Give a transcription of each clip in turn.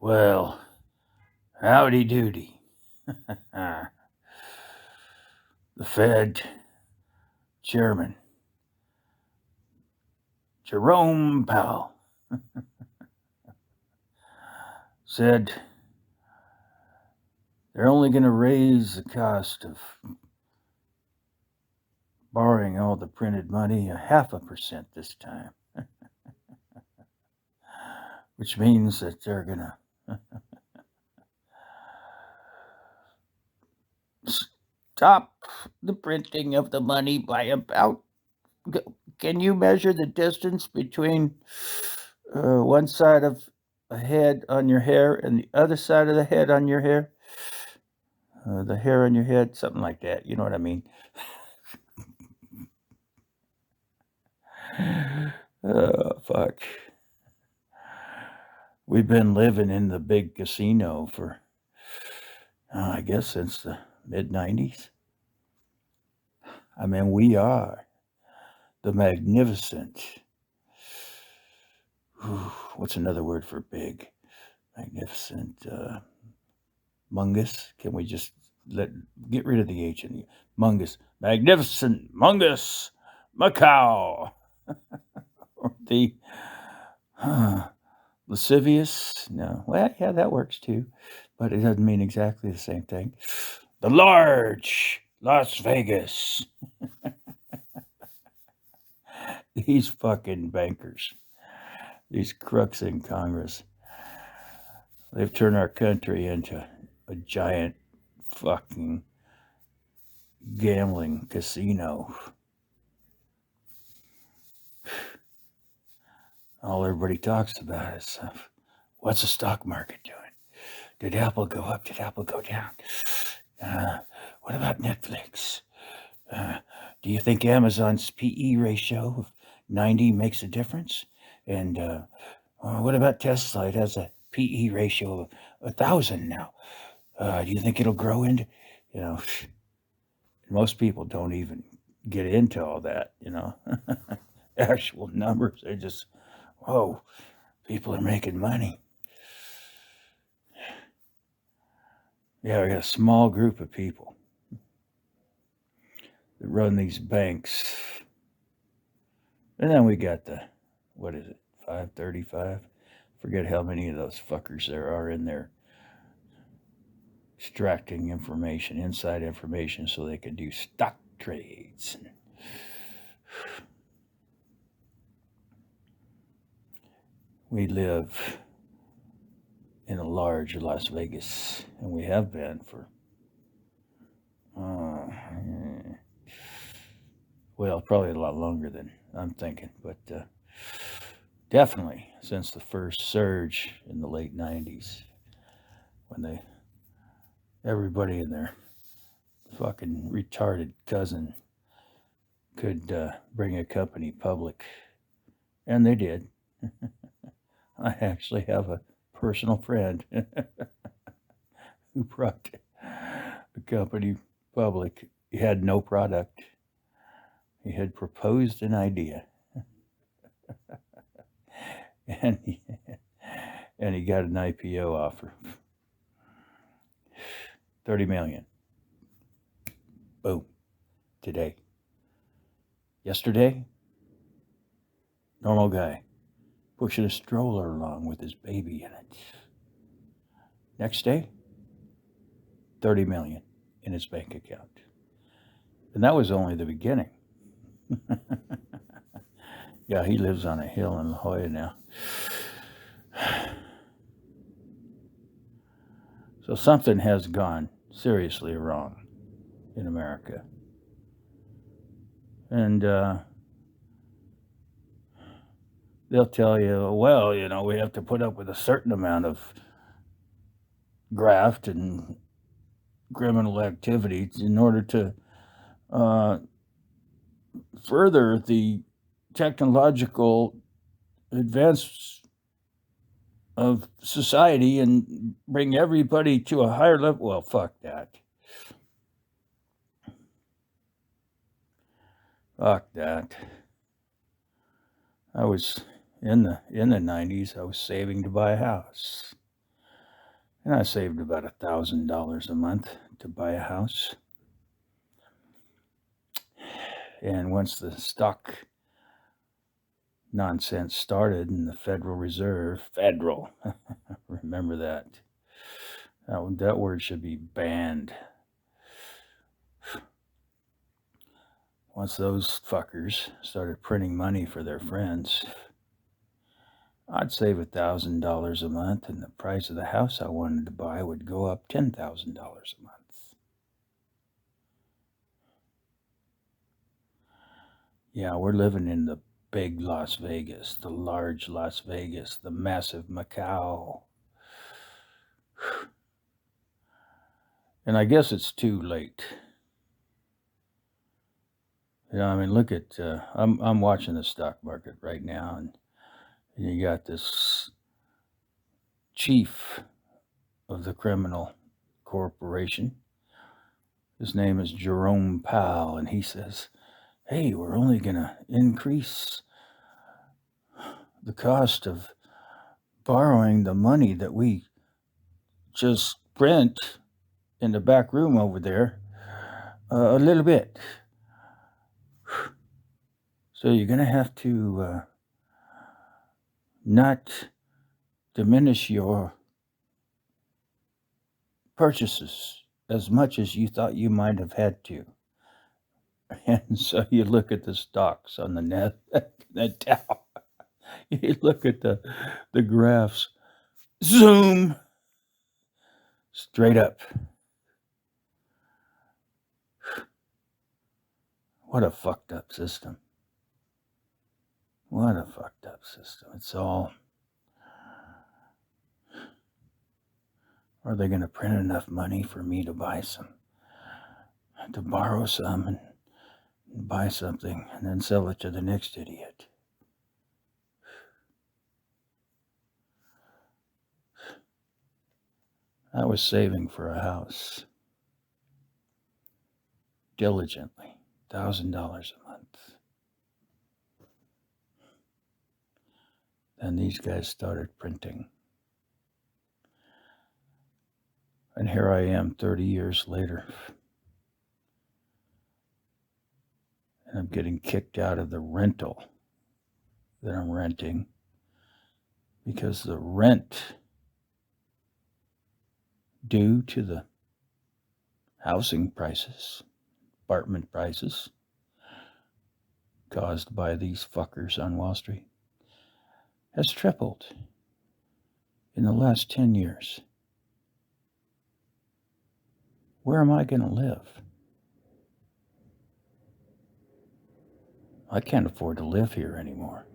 Well, howdy doody. The Fed Chairman, Jerome Powell, said they're only going to raise the cost of borrowing all the printed money 0.5% this time, which means that they're going to stop the printing of the money by about. Can you measure the distance between one side of a head on your hair and the other side of the head on your hair? The hair on your head, something like that. You know what I mean? Oh, fuck. We've been living in the big casino for, I guess, since the mid-90s. I mean, we are the magnificent. What's another word for big? Magnificent. Mungus. Can we just get rid of the H in the Mungus? Magnificent Mungus Macau. Or the lascivious. No. Well, yeah, that works too. But it doesn't mean exactly the same thing. The large Las Vegas. These fucking bankers. These crooks in Congress. They've turned our country into a giant fucking gambling casino. All everybody talks about is what's the stock market doing? Did Apple go up? Did Apple go down? What about Netflix? Do you think Amazon's PE ratio of 90 makes a difference? And what about Tesla? It has a PE ratio of 1,000 now. Do you think it'll grow into, most people don't even get into all that, actual numbers. They're just, whoa, people are making money. Yeah, we got a small group of people that run these banks. And then we got the, 535? Forget how many of those fuckers there are in there extracting information, inside information, so they can do stock trades. We live in a large Las Vegas, and we have been for, probably a lot longer than I'm thinking, but definitely since the first surge in the late 90s, when everybody and their fucking retarded cousin could bring a company public, and they did. I actually have a personal friend who brought the company public. He had no product. He had proposed an idea, and he got an IPO offer. $30 million. Boom. Today. Yesterday, normal guy pushing a stroller along with his baby in it. Next day, 30 million in his bank account. And that was only the beginning. Yeah, he lives on a hill in La Jolla now. So something has gone seriously wrong in America. And they'll tell you, well, we have to put up with a certain amount of graft and criminal activities in order to further the technological advance of society and bring everybody to a higher level. Well, fuck that. Fuck that. I was in the 90s. I was saving to buy a house. And I saved about $1,000 a month to buy a house. And once the stock nonsense started in the Federal Reserve, remember that. That word should be banned. Once those fuckers started printing money for their friends, I'd save $1,000 a month, and the price of the house I wanted to buy would go up $10,000 a month. Yeah, we're living in the big Las Vegas, the large Las Vegas, the massive Macau. And I guess it's too late. I mean, look at I'm watching the stock market right now, and you got this chief of the criminal corporation. His name is Jerome Powell, and he says, "Hey, we're only going to increase the cost of borrowing the money that we just print in the back room over there a little bit. So you're going to have to not diminish your purchases as much as you thought you might have had to." And so you look at the stocks on the Dow. You look at the graphs. Zoom. Straight up. What a fucked up system. What a fucked up system. It's all... Are they going to print enough money for me to buy some, to borrow some and buy something and then sell it to the next idiot? I was saving for a house diligently, $1,000 a month. Then these guys started printing. And here I am 30 years later. And I'm getting kicked out of the rental that I'm renting because the rent due to the housing prices, apartment prices, caused by these fuckers on Wall Street, has tripled in the last 10 years. Where am I going to live? I can't afford to live here anymore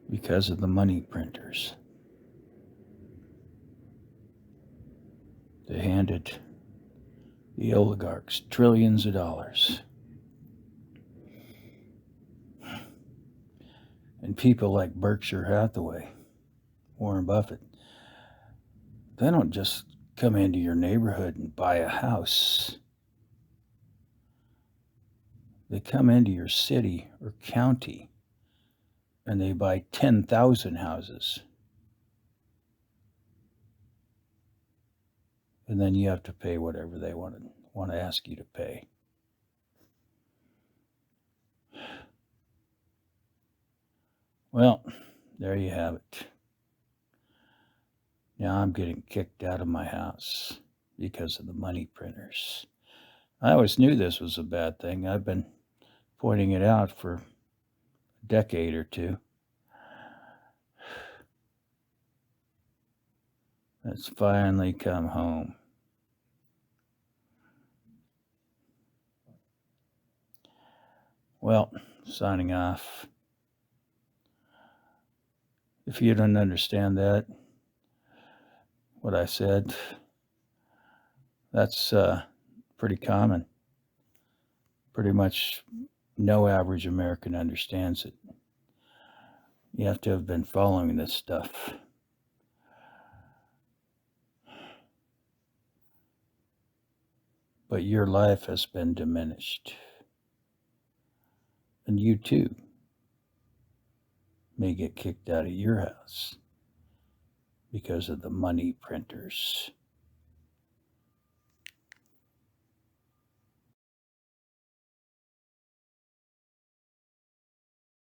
because of the money printers. They handed the oligarchs trillions of dollars. And people like Berkshire Hathaway, Warren Buffett, they don't just come into your neighborhood and buy a house. They come into your city or county and they buy 10,000 houses. And then you have to pay whatever they want to ask you to pay. Well, there you have it. Now I'm getting kicked out of my house because of the money printers. I always knew this was a bad thing. I've been pointing it out for a decade or two. It's finally come home. Well, signing off. If you don't understand that, what I said, that's pretty common. Pretty much no average American understands it. You have to have been following this stuff. But your life has been diminished. And you too may get kicked out of your house because of the money printers.